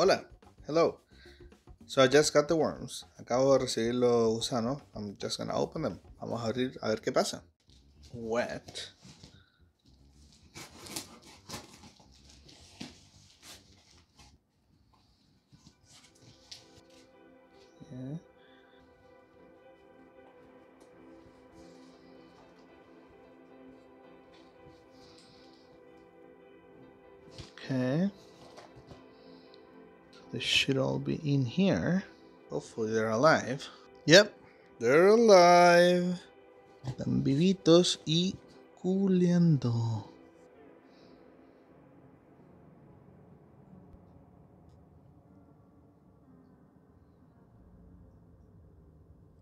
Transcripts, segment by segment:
Hola, hello. So I just got the worms. Acabo de recibir los gusanos. I'm just gonna open them. Vamos a abrir a ver qué pasa. Wet. Yeah. Okay. They should all be in here. Hopefully they're alive. Yep, they're alive. Están vivitos y culeando.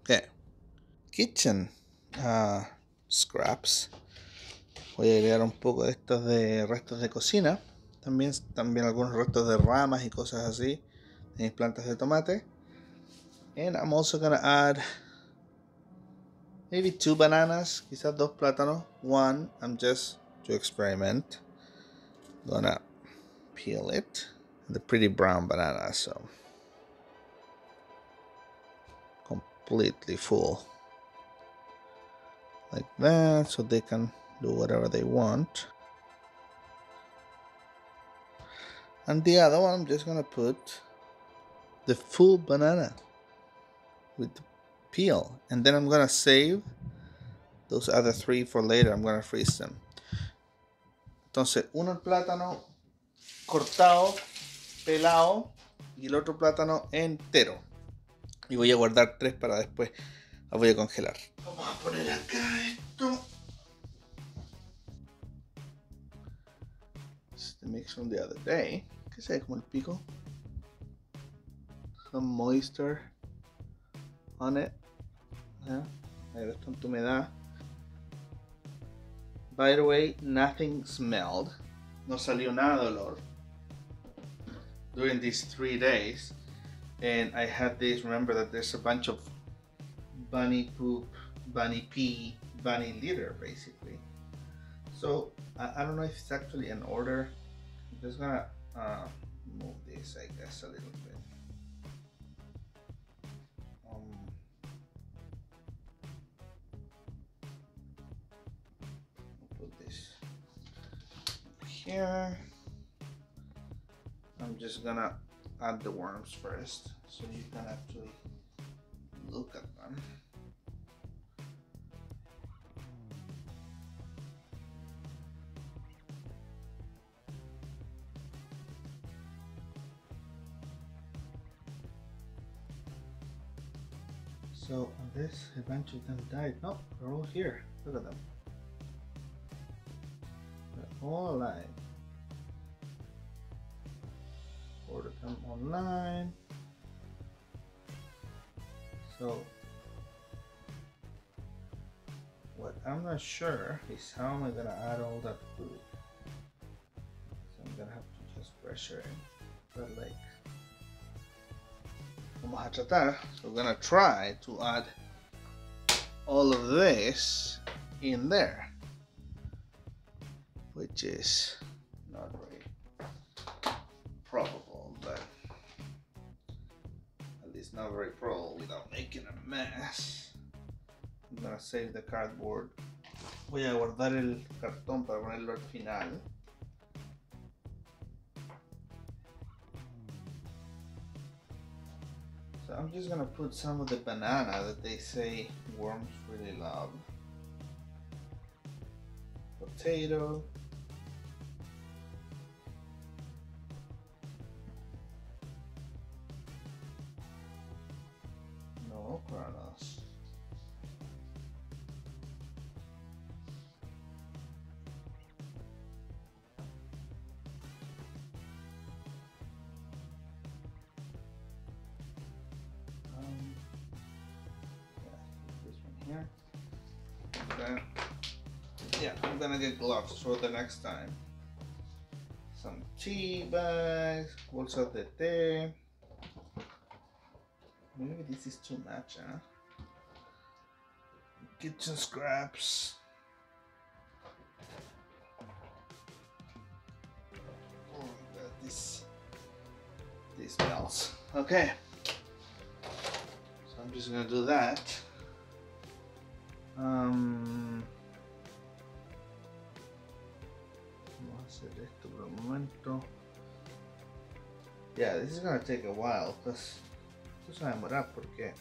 Okay. Kitchen scraps. Voy a agregar un poco de estos de restos de cocina. También algunos restos de ramas y cosas así de mis plantas de tomate. And I'm also gonna add maybe 2 bananas, quizás 2 plátanos. One, I'm just to experiment. Gonna peel it. The pretty brown banana, so completely full. Like that, so they can do whatever they want. And the other one, I'm just gonna put the full banana with the peel, and then I'm gonna save those other 3 for later. I'm gonna freeze them. Entonces, uno el plátano cortado, pelado, y el otro plátano entero. Y voy a guardar 3 para después. Las voy a congelar. Vamos a poner acá esto. This is the mix from the other day. ¿Qué se ve como el pico? Some moisture on it. ¿Ya? Hay bastante humedad. By the way, nothing smelled. No salió nada de olor during these 3 days. And I had this, remember that there's a bunch of bunny poop, bunny pee, bunny litter basically. So I don't know if it's actually an odor. I'm just gonna move this, I guess, a little bit. Put this here. I'm just gonna add the worms first so you can actually look at them. So I guess a bunch of them died. No, they're all here. Look at them. They're all alive. Order them online. So what I'm not sure is how am I gonna add all that food. So I'm gonna have to just pressure it. But like, vamos a tratar. So we're gonna try to add all of this in there, which is not very probable, but at least not very probable without making a mess. I'm gonna save the cardboard. Voy a guardar el cartón para ponerlo al final. So I'm just gonna put some of the banana that they say worms really love. Potato. No granos. Here. Yeah, I'm gonna get gloves for the next time. Some tea bags, bolsas de té. Maybe this is too much, huh? Kitchen scraps. Oh, this these bells. Okay, so I'm just gonna do that. Vamos a hacer esto por un momento. Yeah, this is gonna take a while because esto se va a demorar porque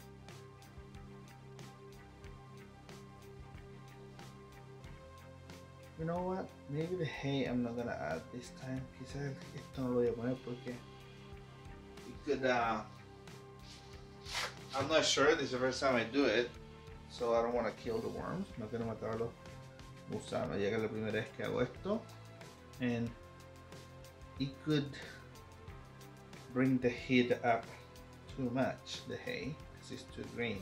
you know what? Maybe the hay I'm not gonna add this time. Quizás esto no lo voy a poner porque it could. I'm not sure. This is the first time I do it, so I don't want to kill the worms. No quiero matar a los gusanos. Ya que es la primera vez que hago esto, and it could bring the heat up too much. The hay, because it's too green.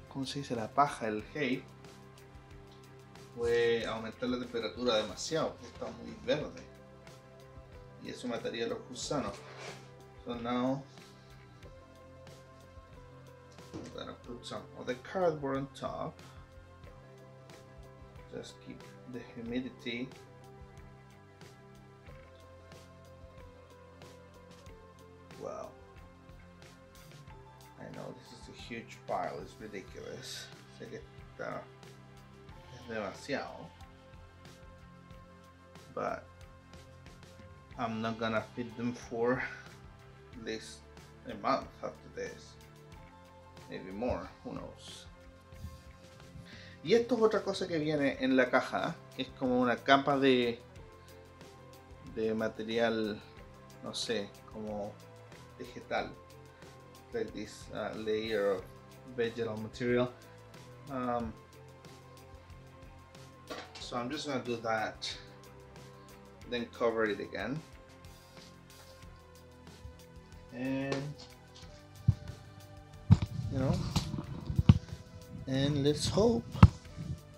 ¿Cómo se dice? La paja, el hay, puede aumentar la temperatura demasiado porque está muy verde y eso mataría a los gusanos. So now I'm gonna put some of the cardboard on top. Just keep the humidity. Wow. I know this is a huge pile, it's ridiculous. Sé que está es demasiado. But I'm not gonna feed them for at least a month after this. Maybe more, who knows. Y esto es otra cosa que viene en la caja, que es como una capa de material, no sé, como vegetal. Like this layer of vegetal material. So I'm just gonna do that, then cover it again, and you know, and let's hope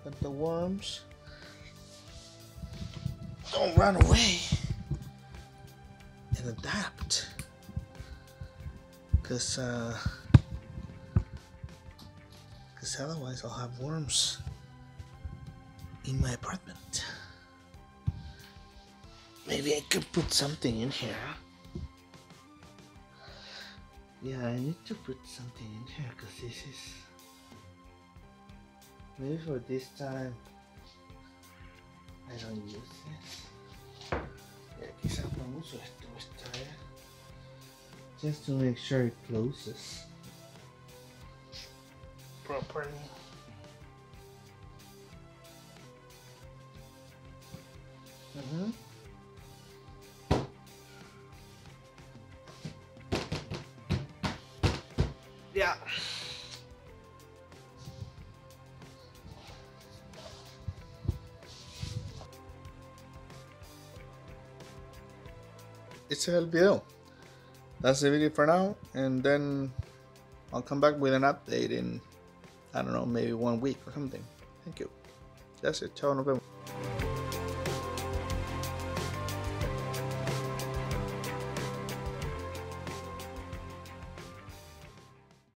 that the worms don't run away and adapt, because otherwise I'll have worms in my apartment. Maybe I could put something in here. Yeah, I need to put something in here because this is maybe for this time I don't use this. Yeah, quizás no uso esto esta vez. Just to make sure it closes properly. Yeah. It's el video. That's the video for now, and then I'll come back with an update in, I don't know, maybe 1 week or something. Thank you. That's it. Ciao, nos vemos.